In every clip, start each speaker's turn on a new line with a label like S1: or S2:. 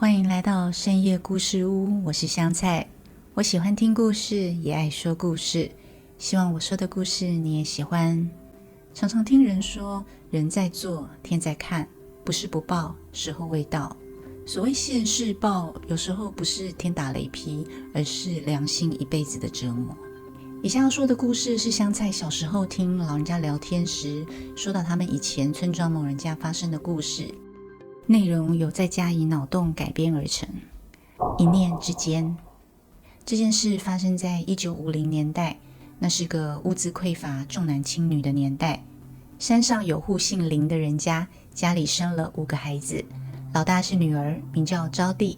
S1: 歡迎來到深夜故事屋，我是香菜。我喜歡聽故事，也愛說故事，希望我說的故事你也喜歡。常常聽人說，人在做，天在看，不是不報，時候未到。所謂現世報，有時候不是天打雷劈，而是良心一輩子的折磨。以下要說的故事是香菜小時候聽老人家聊天時，說到他們以前村莊某人家發生的故事，內容有再加以腦洞改編而成。一念之間，這件事發生在1950年代，那是個物資匱乏、重男輕女的年代。山上有戶姓林的人家，家裡生了5個孩子，老大是女兒，名叫招娣。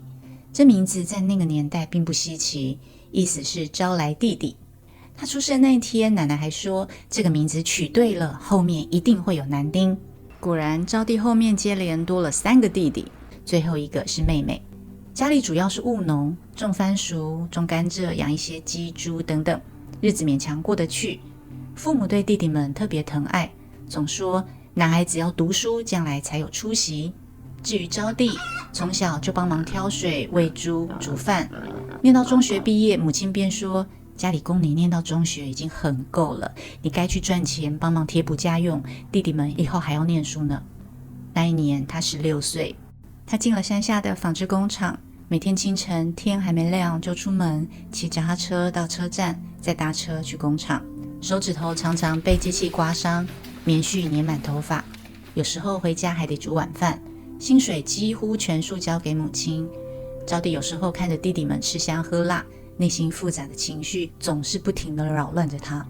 S1: 這名字在那個年代並不稀奇，意思是招來弟弟。他出生那一天，奶奶還說這個名字取對了，後面一定會有男丁。果然，招娣後面接連多了3個弟弟，最後一個是妹妹。家裡主要是務農，種番薯、種甘蔗，養一些雞、豬等等，日子勉強過得去。父母對弟弟們特別疼愛，總說男孩子要讀書，將來才有出息。至於招娣，從小就幫忙挑水、餵豬、煮飯，念到中學畢業，母親便說，家裡供你念到中學已經很夠了，你該去賺錢幫忙貼補家用，弟弟們以後還要念書呢。那一年他16歲，他進了山下的紡織工廠，每天清晨天還沒亮就出門，騎腳踏車到車站，再搭車去工廠。手指頭常常被機器刮傷，棉絮粘滿頭髮，有時候回家還得煮晚飯，薪水幾乎全數交給母親。招娣有時候看着弟弟們吃香喝辣，內心複雜的情緒總是不停地擾亂着他。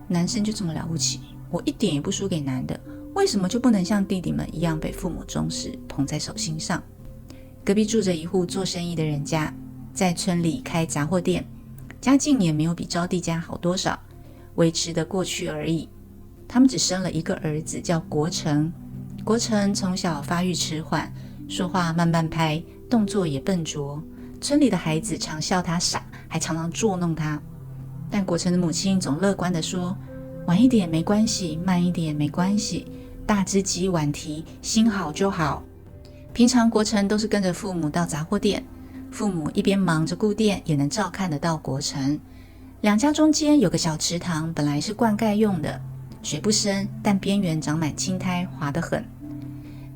S1: 男生就這麼了不起，我一點也不輸給男的，為什麼就不能像弟弟們一樣被父母重視，捧在手心上？隔壁住着一戶做生意的人家，在村裡開雜貨店，家境也沒有比招娣家好多少，維持得過去而已。他們只生了一個兒子，叫國成。國成從小發育遲緩，說話慢半拍，動作也笨拙。村裡的孩子常笑他傻，還常常捉弄他。但國成的母親總樂觀地說，晚一點沒關係，慢一點沒關係，大只雞晚啼，心好就好。平常國成都是跟着父母到雜貨店，父母一邊忙着顧店，也能照看得到國成。兩家中間有個小池塘，本來是灌溉用的，水不深，但邊緣長滿青苔，滑得很。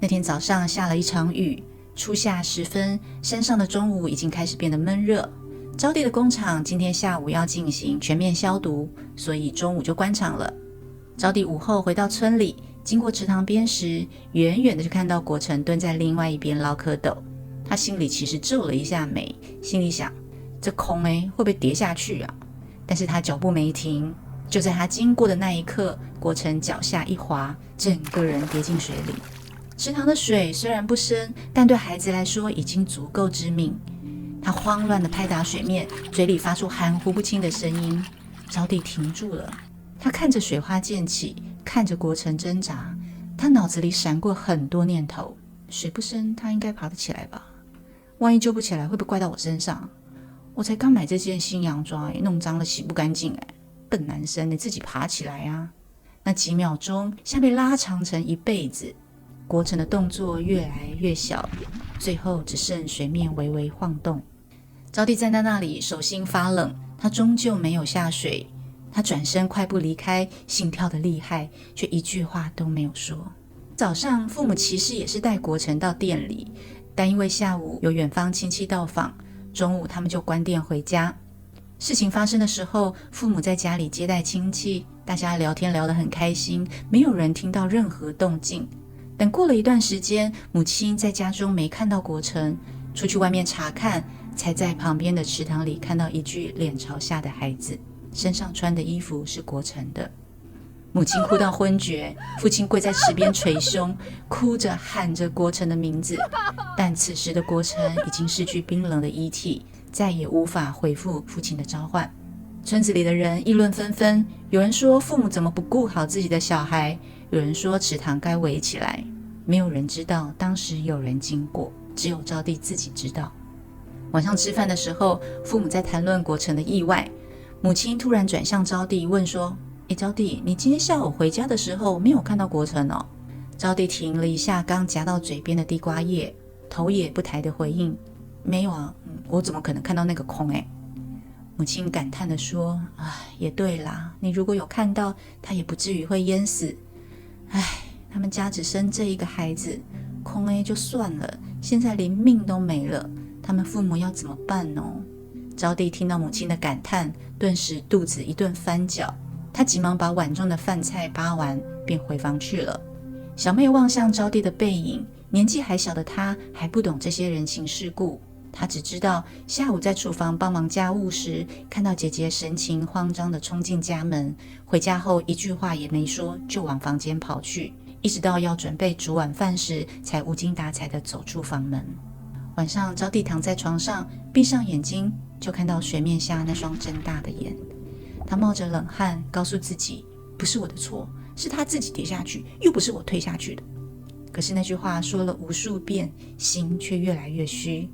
S1: 那天早上下了一場雨，初夏時分，山上的中午已經開始變得悶熱。招娣的工廠今天下午要進行全面消毒，所以中午就關廠了。招娣午後回到村裡，經過池塘邊時，遠遠的就看到國成蹲在另外一邊撈蝌蚪。他心裡其實皺了一下眉，心裡想，這空會不會跌下去啊？但是他腳步沒停，就在他經過的那一刻，國成腳下一滑，整個人跌進水裡。池塘的水雖然不深，但對孩子來說已經足夠致命。他慌亂地拍打水面，嘴裡發出含糊不清的聲音。招娣停住了，他看着水花濺起，看着國成掙扎，他腦子裡閃過很多念頭。水不深，他應該爬得起來吧？萬一救不起來，會不會怪到我身上？我才剛買這件新洋裝，弄髒了洗不乾淨。笨男生，你自己爬起來啊！那幾秒鐘像被拉長成一輩子。國成的動作越來越小，最後只剩水面微微晃動。招娣站在那裡，手心發冷，他終究沒有下水。他轉身快步離開，心跳得厲害，卻一句話都沒有說。早上父母其實也是帶國成到店裡，但因為下午有遠方親戚到訪，中午他們就關店回家。事情發生的時候，父母在家裡接待親戚，大家聊天聊得很開心，沒有人聽到任何動靜。等過了一段時間，母親在家中沒看到國成，出去外面查看，才在旁邊的池塘裡看到一具臉朝下的孩子，身上穿的衣服是國成的。母親哭到昏厥，父親跪在池邊捶胸，哭着喊着國成的名字。但此時的國成已經失去冰冷的遺體，再也無法回復父親的召喚。村子裡的人議論紛紛，有人說父母怎麼不顧好自己的小孩，有人說池塘該圍起來。沒有人知道當時有人經過，只有招娣自己知道。晚上吃飯的時候，父母在談論國成的意外，母親突然轉向招娣問說，招娣，你今天下午回家的時候沒有看到國成哦？招娣停了一下剛夾到嘴邊的地瓜葉，頭也不抬的回應：“沒有啊，我怎麼可能看到那個空？”母親感嘆地說：“也對啦，你如果有看到，他也不至於會淹死。他們家只生這一個孩子，空就算了，現在連命都沒了，他們父母要怎麼辦呢？”招娣聽到母親的感嘆，頓時肚子一頓翻攪，她急忙把碗中的飯菜扒完，便回房去了。小妹望向招娣的背影，年紀還小的她還不懂這些人情世故，她只知道下午在廚房幫忙家務時，看到姐姐神情慌張地衝進家門，回家後一句話也沒說，就往房間跑去，一直到要準備煮晚飯時，才無精打采地走出房門。晚上，招娣躺在床上，閉上眼睛，就看到水面下那雙睜大的眼。她冒着冷汗，告訴自己，不是我的錯，是他自己跌下去，又不是我推下去的。可是那句話說了無數遍，心卻越來越虛。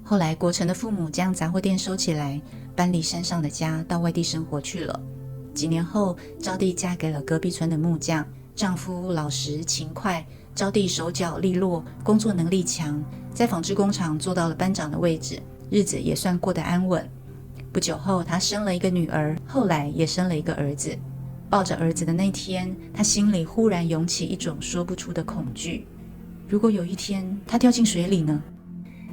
S1: 後來，國成的父母將雜貨店收起來，搬離山上的家，到外地生活去了。幾年後，招娣嫁給了隔壁村的木匠，丈夫老實勤快，招娣手腳利落，工作能力強，在紡織工廠做到了班長的位置，日子也算過得安穩。不久後，她生了一個女兒，後來也生了一個兒子。抱着兒子的那天，她心裡忽然湧起一種說不出的恐懼。如果有一天他掉進水裡呢？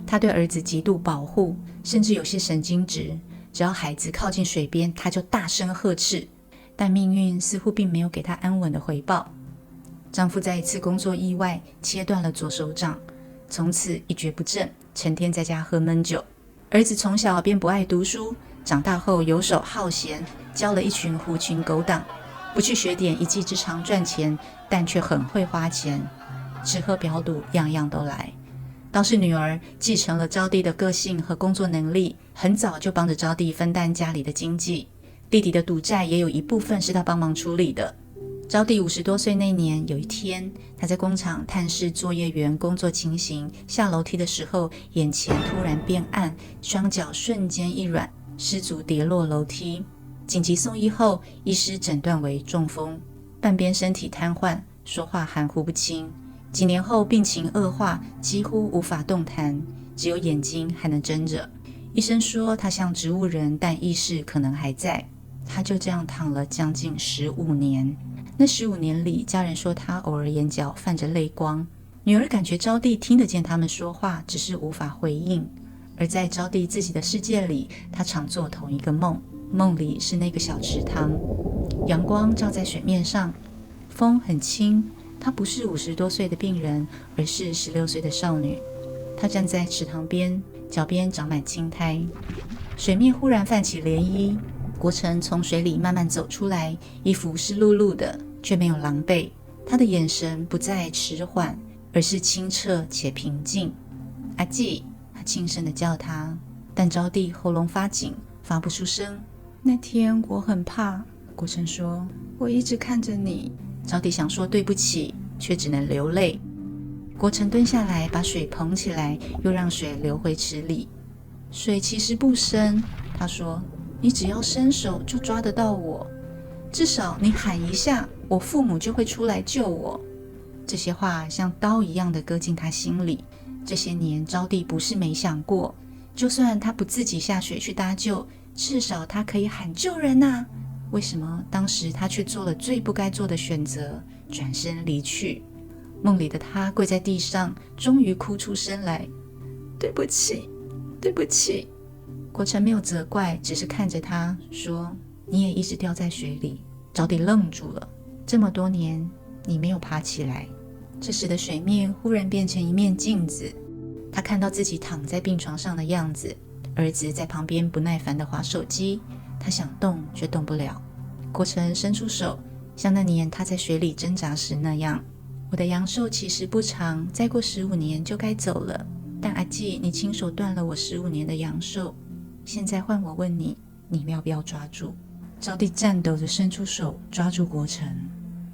S1: 她對兒子極度保護，甚至有些神經質，只要孩子靠近水邊，她就大聲呵斥。但命運似乎並沒有給她安穩的回報。丈夫在一次工作意外切斷了左手掌，從此一蹶不振，成天在家喝悶酒。兒子從小便不愛讀書，長大後游手好閒，交了一群狐群狗黨，不去學點一技之長賺錢，但卻很會花錢，吃喝嫖賭樣樣都來。倒是女兒繼承了招娣的個性和工作能力，很早就幫着招娣分擔家裡的經濟。弟弟的賭債也有一部分是她幫忙處理的。招娣50多歲那年，有一天，她在工廠探視作業員工作情形，下樓梯的時候，眼前突然變暗，雙腳瞬間一軟，失足跌落樓梯。緊急送醫後，醫師診斷為中風，半邊身體癱瘓，說話含糊不清。幾年後，病情惡化，幾乎無法動彈，只有眼睛還能睜着。醫生說她像植物人，但意識可能還在。她就這樣躺了將近15年。那15年裡，家人說她偶爾眼角泛着淚光。女兒感覺招娣聽得見他們說話，只是無法回應。而在招娣自己的世界裡，她常做同一個夢，夢裡是那個小池塘，陽光照在水面上，風很輕。她不是50多歲的病人，而是16歲的少女。她站在池塘邊，腳邊長滿青苔，水面忽然泛起漣漪。國成從水裡慢慢走出來，衣服濕漉漉的，卻沒有狼狽。他的眼神不再遲緩，而是清澈且平靜。阿季，他輕聲地叫他，但招娣喉嚨發緊，發不出聲。那天我很怕，國成說，我一直看着你。招娣想說對不起，卻只能流淚。國成蹲下來，把水捧起來，又讓水流回池裡。水其實不深，他說，你只要伸手就抓得到我，至少你喊一下，我父母就會出來救我。這些話像刀一樣的割進他心裡。這些年，招娣不是沒想過，就算他不自己下水去搭救，至少他可以喊救人啊。為什麼當時他卻做了最不該做的選擇，轉身離去？夢裡的他跪在地上，終於哭出聲來，對不起，對不起。國成沒有責怪，只是看着他說，你也一直掉在水裡。招娣愣住了，這麼多年你沒有爬起來。這時的水面忽然變成一面鏡子，他看到自己躺在病床上的樣子，兒子在旁邊不耐煩地滑手機，他想動卻動不了。國成伸出手，像那年他在水裡掙扎時那樣，我的陽壽其實不長，再過15年就該走了，但阿季，你親手斷了我15年的陽壽，現在換我問你，你要不要抓住？招娣顫抖着伸出手抓住國成。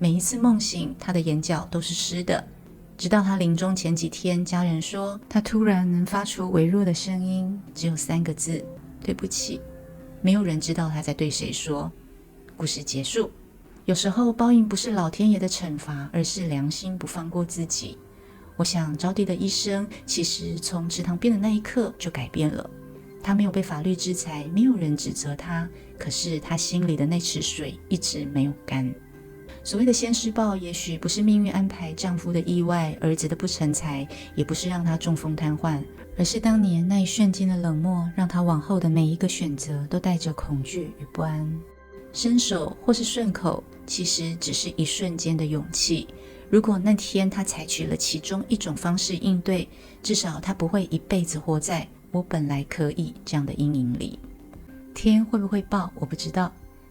S1: 每一次夢醒，他的眼角都是濕的，直到他臨終前幾天，家人說他突然能發出微弱的聲音，只有3個字，對不起。沒有人知道他在對誰說。故事結束。有時候報應不是老天爺的懲罰，而是良心不放過自己。我想招娣的一生其實從池塘邊的那一刻就改變了。她沒有被法律制裁，沒有人指責她，可是她心裡的那池水一直沒有乾。所謂的現世報，也許不是命運安排丈夫的意外，兒子的不成才，也不是讓她中風癱瘓，而是當年那一瞬間的冷漠，讓她往後的每一個選擇都帶着恐懼與不安。伸手或是順口，其實只是一瞬間的勇氣。如果那天她採取了其中一種方式應對，至少她不會一輩子活在我本來可以這樣的陰影裡。天會不會報，我不知道。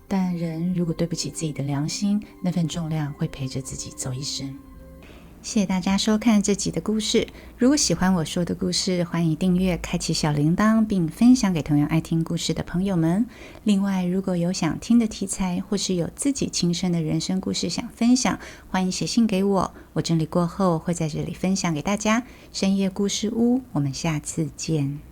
S1: 但人如果對不起自己的良心，那份重量會陪着自己走一生。謝謝大家收看這集的故事。如果喜歡我說的故事，歡迎訂閱、開啟小鈴鐺，並分享給同樣愛聽故事的朋友們。另外，如果有想聽的題材，或是有自己親身的人生故事想分享，歡迎寫信給我。我整理過後會在這裡分享給大家。深夜故事屋，我們下次見。